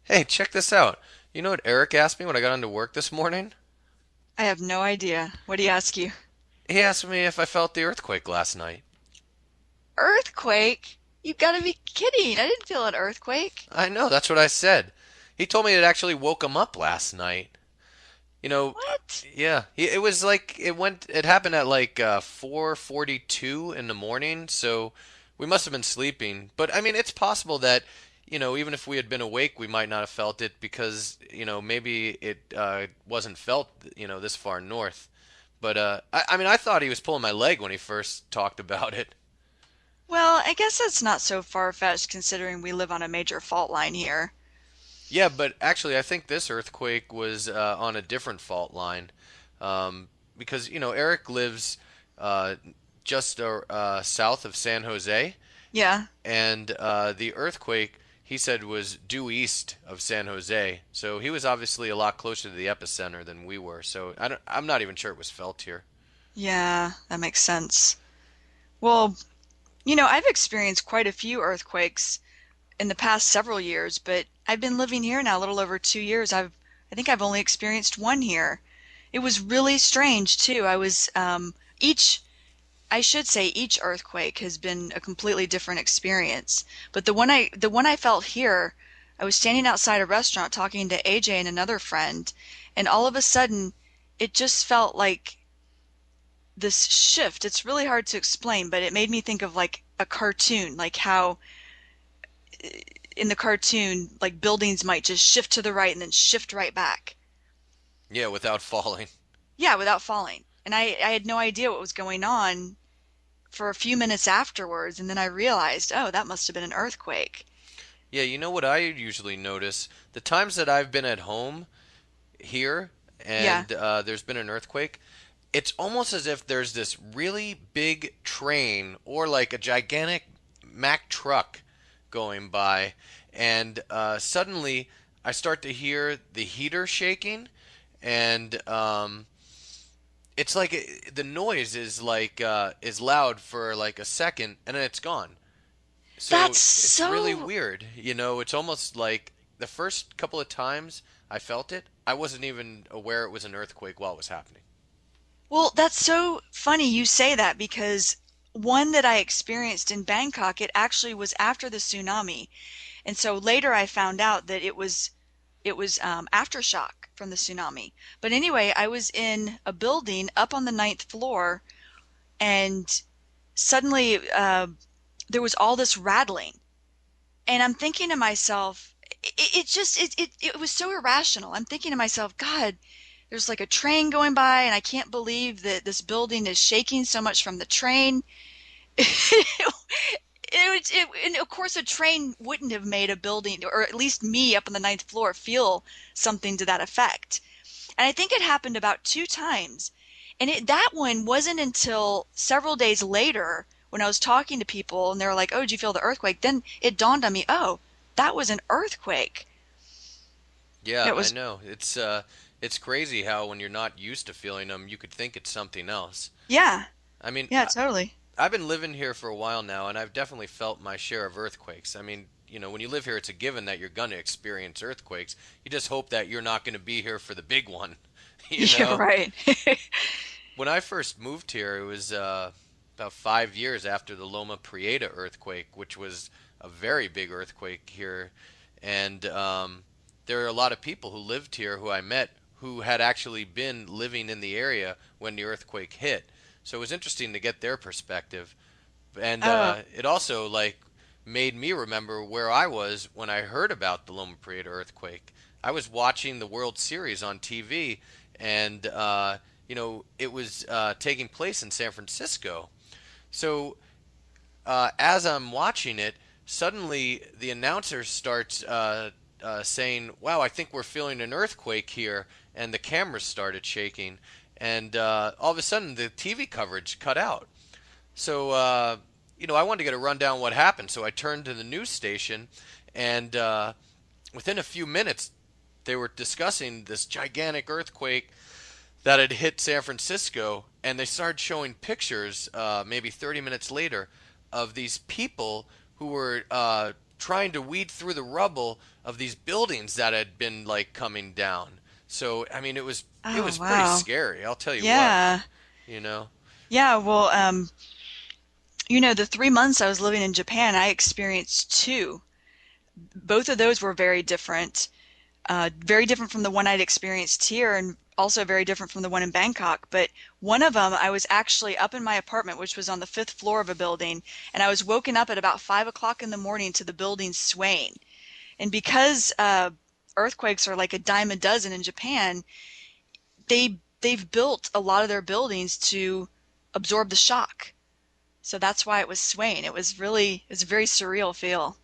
Hey, check this out. You know what Eric asked me when I got into work this morning? I have no idea. What do you ask you? He asked me if I felt the earthquake last night. Earthquake? You gotta be kidding. I didn't feel an earthquake. I know, that's what I said. He told me it actually woke him up last night. You know, What? yeah, it was like it happened at like 4:42 in the morning, so we must have been sleeping. But I mean, it's possible that, even if we had been awake, we might not have felt it because, maybe it wasn't felt, this far north. But I mean, I thought he was pulling my leg when he first talked about it. Well, I guess that's not so far-fetched considering we live on a major fault line here. Yeah, but actually, I think this earthquake was on a different fault line, because Eric lives uh, just south of San Jose, Yeah. and the earthquake he said was due east of San Jose, so he was obviously a lot closer to the epicenter than we were. So I'm not even sure it was felt here. Yeah, that makes sense. Well, I've experienced quite a few earthquakes in the past several years, but I've been living here now a little over 2 years. I think I've only experienced one here. It was really strange too. I should say each earthquake has been a completely different experience. But the one I felt here, I was standing outside a restaurant talking to AJ and another friend, and all of a sudden it just felt like this shift. It's really hard to explain, but it made me think of like a cartoon, like how in the cartoon like buildings might just shift to the right and then shift right back. Yeah, without falling. Yeah, without falling. And I had no idea what was going on for a few minutes afterwards, and then I realized, oh, that must have been an earthquake. Yeah, you know what I usually notice? The times that I've been at home here Yeah. and there's been an earthquake, it's almost as if there's this really big train or like a gigantic Mack truck going by, and suddenly I start to hear the heater shaking, and it's like the noise is like is loud for like a second, and then it's gone. So That's it's really so, weird. It's almost like the first couple of times I felt it, I wasn't even aware it was an earthquake while it was happening. well, that's so funny you say that because one that I experienced in Bangkok, it actually was after the tsunami. And so later I found out that it was aftershock from the tsunami. But anyway, I was in a building up on the ninth floor, and suddenly there was all this rattling, and I'm thinking to myself, it was so irrational. I'm thinking to myself, God, there's like a train going by, and I can't believe that this building is shaking so much from the train. And of course, a train wouldn't have made a building, or at least me up on the ninth floor, feel something to that effect. And I think it happened about two times. And that one wasn't until several days later when I was talking to people and they were like, "Oh, did you feel the earthquake?" Then it dawned on me, "Oh, that was an earthquake." Yeah, It I was, know. It's crazy how when you're not used to feeling them, you could think it's something else. yeah, I mean, yeah, totally. I've been living here for a while now, and I've definitely felt my share of earthquakes. I mean, when you live here, it's a given that you're going to experience earthquakes. You just hope that you're not going to be here for the big one, you Yeah, know? right. When I first moved here, it was about 5 years after the Loma Prieta earthquake, which was a very big earthquake here. And there are a lot of people who lived here who I met who had actually been living in the area when the earthquake hit. So it was interesting to get their perspective. And Oh, it also like made me remember where I was when I heard about the Loma Prieta earthquake. I was watching the World Series on TV, and it was taking place in San Francisco. So as I'm watching it, suddenly the announcer starts saying, "Wow, I think we're feeling an earthquake here," and the cameras started shaking, and all of a sudden the TV coverage cut out. So, I wanted to get a rundown what happened. So I turned to the news station, and within a few minutes, they were discussing this gigantic earthquake that had hit San Francisco, and they started showing pictures, maybe 30 minutes later, of these people who were trying to weed through the rubble of these buildings that had been like coming down. So I mean, it Oh, was pretty wow. scary. I'll tell you what, Yeah. you know. Yeah, well, the 3 months I was living in Japan, I experienced two. Both of those were very different from the one I'd experienced here, and also very different from the one in Bangkok. But one of them, I was actually up in my apartment, which was on the fifth floor of a building, and I was woken up at about 5 o'clock in the morning to the building swaying. And because earthquakes are like a dime a dozen in Japan, they've built a lot of their buildings to absorb the shock. So that's why it was swaying. It was a very surreal feel.